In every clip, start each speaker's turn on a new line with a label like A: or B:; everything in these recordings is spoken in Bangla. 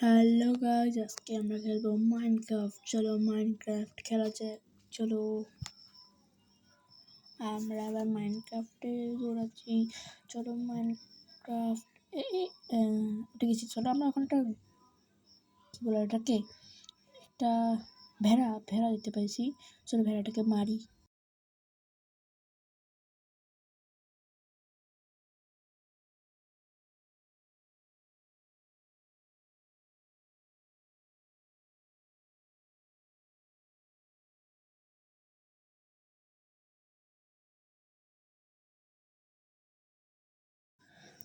A: হ্যালো গাইজ, আজকে আমরা খেলবো মাইনক্রাফট। চলো মাইনক্রাফট খেলা যাক। চলো আমরা আবার মাইনক্রাফটে দৌড়াচ্ছি। চলো মাইনক্রাফট উঠে গেছি। চলো আমরা এখন একটা কী বলে এটাকে, একটা ভেড়া ভেড়া দিতে পাইছি। চলো ভেড়াটাকে মারি।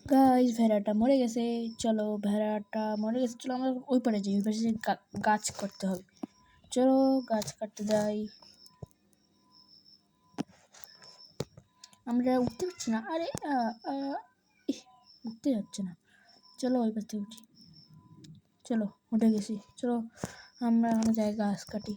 A: গাইজ ভেড়াটা মরে গেছে। চলো ভেড়াটা মরে গেছে, চলো আমরা ওই পারে যাই। ওই পাশে যে গাছ কাটতে হবে। চলো গাছ কাটতে যাই। আমরা উঠতে পারছি না। আরে উঠতে যাচ্ছে না। চলো ওই পাশ থেকে উঠি। চলো উঠে গেছি। চলো আমরা এখন যাই গাছ কাটি।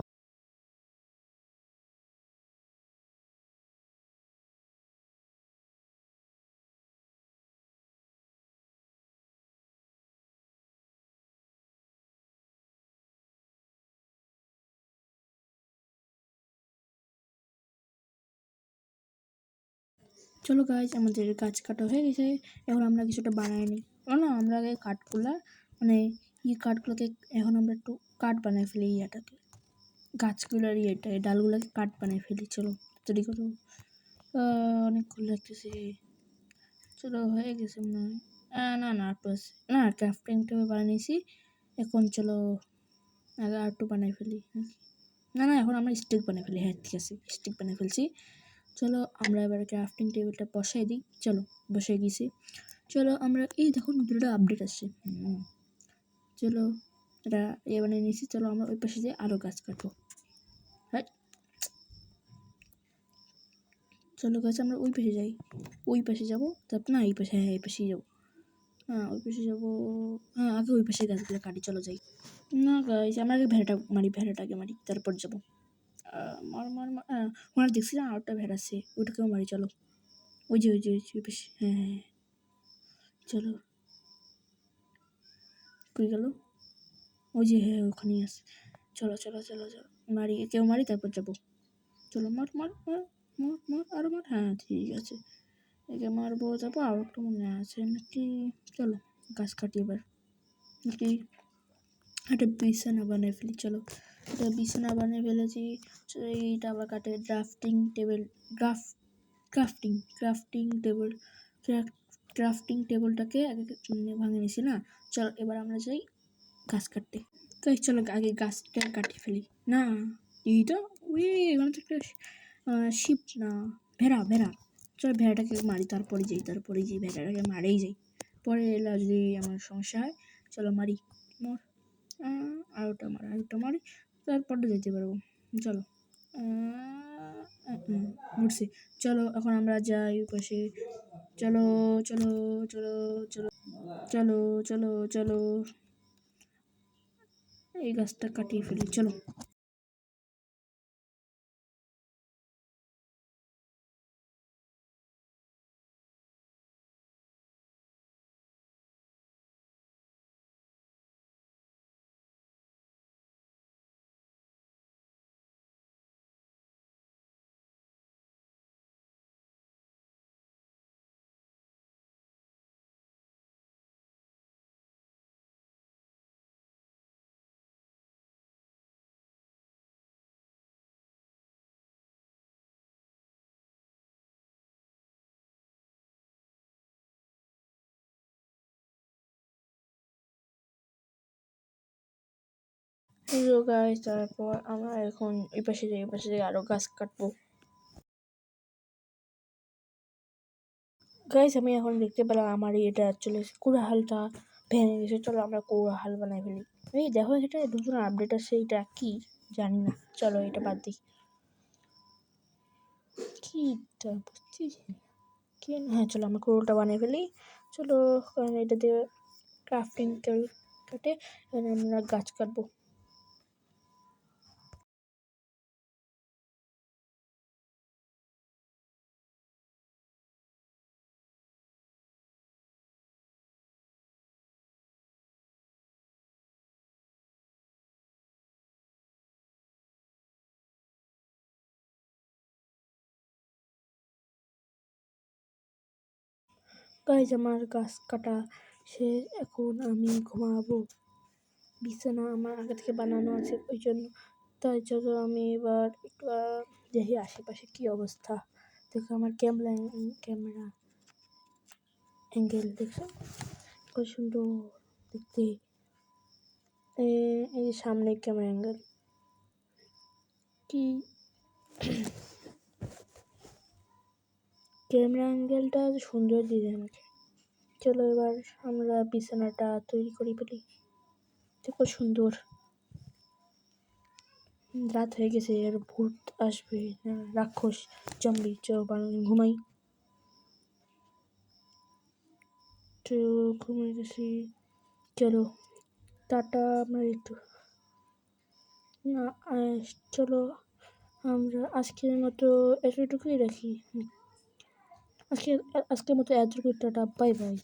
A: চলো গাছ, আমাদের গাছ কাটা হয়ে গেছে। এখন আমরা কিছুটা বানাই নিই। না, আমরা আগে কাঠগুলা মানে কাঠগুলোকে এখন আমরা একটু কাঠ বানাই ফেলি। ইয়াটাকে গাছগুলোর ডালগুলোকে কাঠ বানাই ফেলি। চলো তৈরি করো। অনেকগুলো লাগতেছে। চলো হয়ে গেছে মনে হয়। না না একটু আছে। না, ক্রাফটিং টেবিল বানিয়েছি। এখন চলো আগে আর একটু বানাই ফেলি। না না, এখন আমরা স্টিক বানিয়ে ফেলি। হ্যাঁ ঠিক আছে, স্টিক বানিয়ে ফেলছি। চলো আমরা এবার ক্রাফটিং টেবিলটা বসাই দিই। চলো বসে গেছি। চলো আমরা এই দেখো নতুন একটা আপডেট আসছে। চলো এটা বানিয়ে নিয়েছি। চলো আমরা ওই পাশে যাই, আরও গাছ কাটবো। হ্যাঁ চলো গাছ, আমরা ওই পাশে যাই। ওই পাশে যাবো, তারপর না এই পাশে, হ্যাঁ এই পাশেই যাবো। হ্যাঁ ওই পাশে যাবো। হ্যাঁ আগে ওই পাশে গাছগুলো কাটি। চলো যাই। না গাছ, আমরা আগে ভেড়াটাকে মারি তারপর যাবো। মার মার মার। ওনার দেখছি না আরেকটা ভেড়া আছে, ওইটাকেও মারি। চলো ওই যে বেশ। হ্যাঁ হ্যাঁ চলো। কই গেল? ওই যে হ্যাঁ ওখানেই আছে। চলো চলো চলো চলো মারি, কেউ মারি তারপর যাবো। চলো মার মার মার মার মার আরো মার। হ্যাঁ ঠিক আছে, একে মারবো। যাবো আর একটু মনে আছে নাকি? চলো গাছ কাটি এবার নাকি। একটা বিছানা বানিয়ে ফেলি। চলো একটা বিছানা বানিয়ে ফেলেছি। এইটা আবার কাটে drafting table. Crafting table. Crafting টেবিলটাকে আগে ভাঙে নিছি না। চলো এবার আমরা যাই গাছ কাটতে। তাই চলো আগে গাছটা কাটিয়ে ফেলি। না এইটা ওই এখানে তো একটা শিপ না, ভেড়া ভেড়া। চলো ভেড়াটাকে মারি, তারপরে যাই ভেড়াটাকে মারেই যাই। পরে এলা যদি আমার সমস্যা হয়, চলো মারি। মর। আরেকটা মারি, তারপরটা যেতে পারবো। চলো মরছি। চলো এখন আমরা যাই পাশে। চলো চলো চলো চলো চলো চলো চলো এই গাছটা কাটিয়ে ফেলি। চলো হ্যালো গাইস, তারপর আমরা এখন এই পাশে যাই আরো গাছ কাটবো। গাইস আমি এখন দেখতে পেলাম আমার এটা চলে কুড়াহালটা ভেঙে গেছে। চলো আমরা কুড়াহাল বানাই ফেলি। এই দেখো এটা নতুন আপডেট আসছে, এটা কি জানি না। চলো এটা বাদ দিই। কি বুঝছি কি। হ্যাঁ চলো আমরা কুড়োলটা বানিয়ে ফেলি। চলো কারণ এটা দিয়ে ক্রাফটিং কাটে আমরা গাছ কাটবো। গাইজ আমার গাছ কাটা শেষ, এখন আমি ঘুমাবো। বিছানা আমার আগে থেকে বানানো আছে ওই জন্য, তাই জন্য আমি এবার একটু দেখি আশেপাশে কী অবস্থা। দেখো আমার ক্যামেরা অ্যাঙ্গেল দেখো কত সুন্দর দেখতে। এই যে সামনে ক্যামেরা অ্যাঙ্গেল কি, ক্যামেরা অ্যাঙ্গেলটা সুন্দর দিবে আমাকে। চলো এবার আমরা বিছানাটা তৈরি করে ফেলি। দেখো সুন্দর, রাত হয়ে গেছে আর ভূত আসবে না রাক্ষস জম্বি, চলো ঘুমাই। তো ঘুমিয়ে গেছি, চলো টাটা। আমরা একটু না চলো আমরা আজকের মতো এতটুকুই রাখি। আজকের মতো এতটুকু, টাটা, বাই বাই।